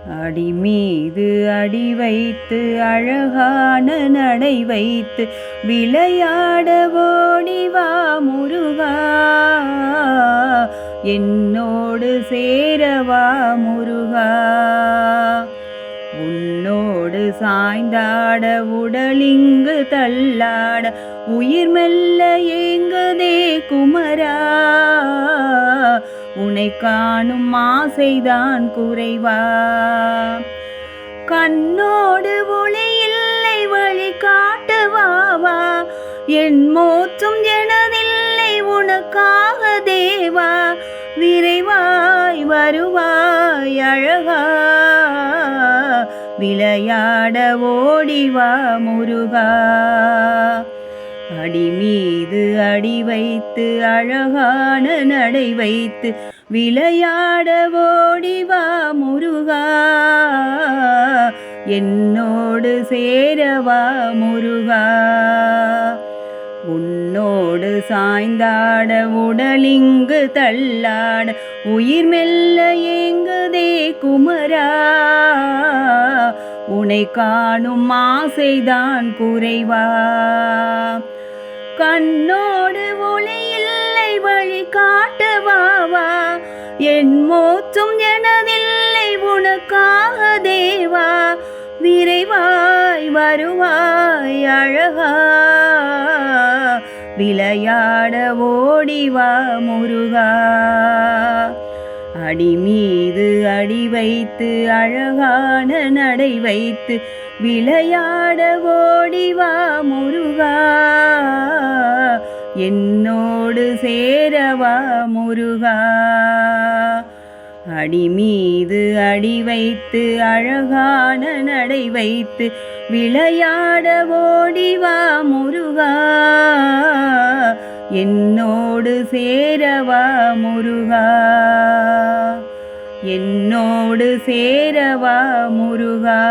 அடி மீது அடி வைத்து அழகான நடை வைத்து விளையாட ஓடிவா முருகா, என்னோடு சேரவா முருகா. உன்னோடு சாய்ந்தாட உடலிங்கு தள்ளாட உயிர் மெல்ல ஏங்குதே குமரா, உன்னை காணும் ஆசைதான் குறைவா. கண்ணோடு ஒளி இல்லை வழி காட்டுவாவா, என் மோற்றும் எனதில்லை உனக்காக தேவா. விரைவாய் வருவாய் அழகா, விளையாட ஓடிவா முருகா. அடி மீது அடி வைத்து அழகான நடை வைத்து விளையாட ஓடிவா முருகா, என்னோடு சேரவா முருகா. உன்னோடு சாய்ந்தாட உடலிங்கு தள்ளாட உயிர் மெல்ல ஏங்குதே குமரா, உன்னை காணும் ஆசைதான் குறைவா. கண்ணோடு ஒளி இல்லை வழி காட்டுவாவா, என் மோற்றும் எனதில்லை உனக்காக தேவா. விரைவாய் வருவாய் அழகா, விளையாட ஓடிவா முருகா. அடி மீது அடி வைத்து அழகான நடை வைத்து விளையாட ஓடிவா முருகா, என்னோடு சேரவா முருகா. அடி மீது அடி வைத்து அழகான நடை வைத்து விளையாட ஓடிவா முருகா, என்னோடு சேரவா முருகா, என்னோடு சேரவா முருகா.